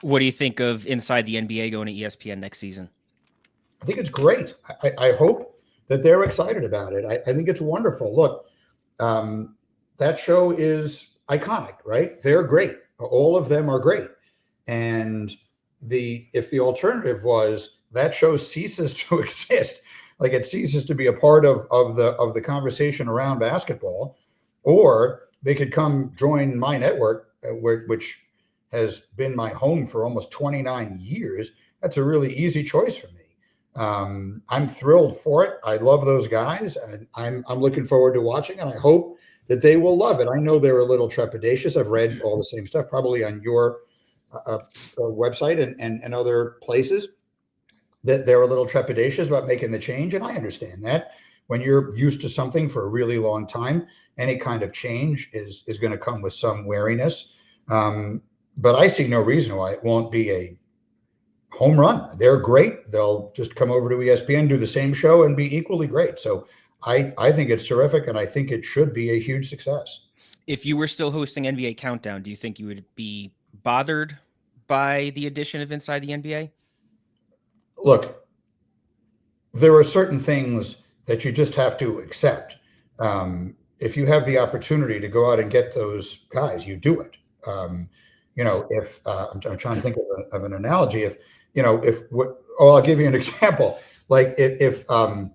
What do you think of Inside the NBA going to ESPN next season? I think it's great. I hope that they're excited about it. I think it's wonderful. Look, um, that show is iconic, right? They're great. All of them are great. And if the alternative was that show ceases to exist, like it ceases to be a part of the conversation around basketball, or they could come join my network, which has been my home for almost 29 years. That's a really easy choice for me. I'm thrilled for it. I love those guys, and I'm looking forward to watching, and I hope that they will love it. I know they're a little trepidatious. I've read all the same stuff, probably on your website and other places, that they're a little trepidatious about making the change, and I understand that. When you're used to something for a really long time, any kind of change is going to come with some wariness. But I see no reason why it won't be a home run. They're great. They'll just come over to ESPN, do the same show, and be equally great. So I think it's terrific, and I think it should be a huge success. If you were still hosting NBA Countdown, do you think you would be bothered by the addition of Inside the NBA? Look, there are certain things that you just have to accept. If you have the opportunity to go out and get those guys, you do it. If I'm trying to think of an analogy, I'll give you an example. Like if I'm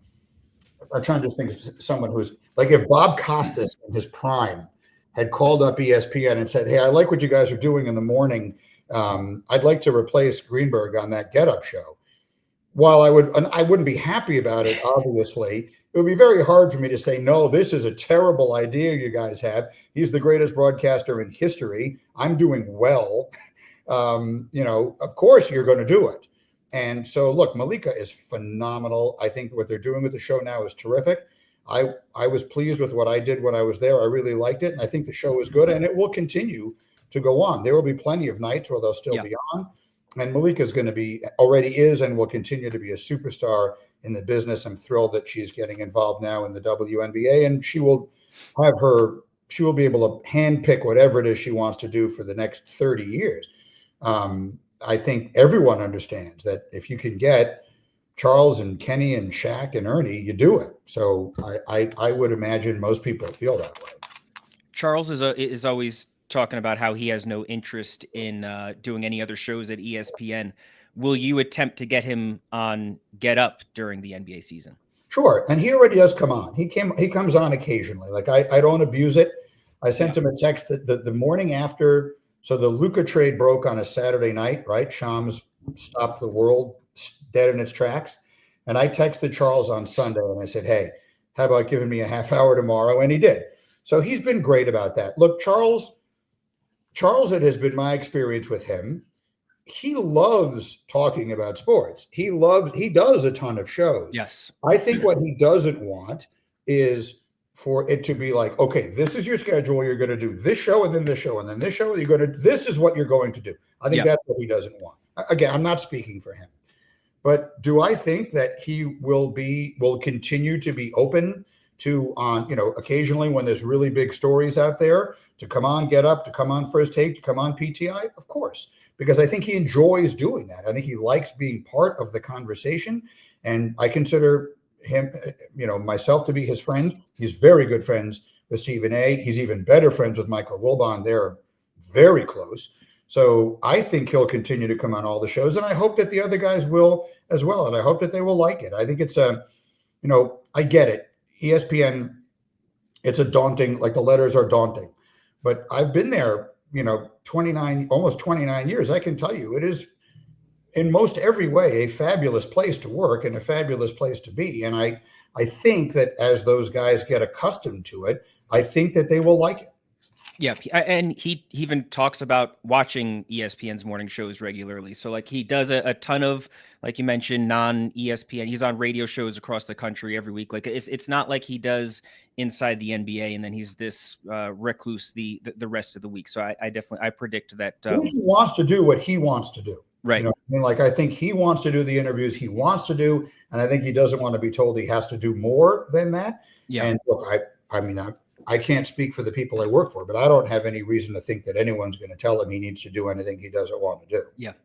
trying to think of someone who's like, if Bob Costas in his prime had called up ESPN and said, "Hey, I like what you guys are doing in the morning. I'd like to replace Greenberg on that Get Up show." While I wouldn't be happy about it, obviously, it would be very hard for me to say, "No, this is a terrible idea you guys have. He's the greatest broadcaster in history. I'm doing well. Of course you're going to do it." And so, look, Malika is phenomenal. I think what they're doing with the show now is terrific. I was pleased with what I did when I was there. I really liked it, and I think the show is good, and it will continue to go on. There will be plenty of nights where they'll still be on. And Malika is going to be, already is, and will continue to be a superstar in the business. I'm thrilled that she's getting involved now in the WNBA, and she will be able to handpick whatever it is she wants to do for the next 30 years. I think everyone understands that if you can get Charles and Kenny and Shaq and Ernie, you do it. So I would imagine most people feel that way. Charles is always talking about how he has no interest in doing any other shows at ESPN. Will you attempt to get him on Get Up during the NBA season? Sure. And he already does come on. He comes on occasionally. Like I don't abuse it. I sent him a text that the morning after. So the Luka trade broke on a Saturday night, right? Shams stopped the world dead in its tracks. And I texted Charles on Sunday and I said, "Hey, how about giving me a half hour tomorrow?" And he did. So he's been great about that. Look, Charles, it has been my experience with him. He loves talking about sports. He does a ton of shows. Yes. I think what he doesn't want is for it to be like, okay, this is your schedule. You're going to do this show and then this show and then this show. This is what you're going to do. I think that's what he doesn't want. Again, I'm not speaking for him, but do I think that he will continue to be open to occasionally when there's really big stories out there to come on Get Up, to come on First Take, to come on PTI? Of course, because I think he enjoys doing that. I think he likes being part of the conversation, and I consider him, myself to be his friend. He's very good friends with Stephen A. He's even better friends with Michael Wilbon. They're very close. So I think he'll continue to come on all the shows, and I hope that the other guys will as well. And I hope that they will like it. I think it's I get it. ESPN, it's a daunting, like the letters are daunting, but I've been there, almost 29 years. I can tell you it is in most every way a fabulous place to work and a fabulous place to be. And I think that as those guys get accustomed to it, I think that they will like it. Yeah, and he even talks about watching ESPN's morning shows regularly. So like he does a ton of, like you mentioned, non-ESPN. He's on radio shows across the country every week. Like it's not like he does Inside the NBA and then he's this recluse the rest of the week. So I predict that he wants to do what he wants to do. Right. I think he wants to do the interviews he wants to do, and I think he doesn't want to be told he has to do more than that. Yeah. And look, I can't speak for the people I work for, but I don't have any reason to think that anyone's going to tell him he needs to do anything he doesn't want to do. Yeah.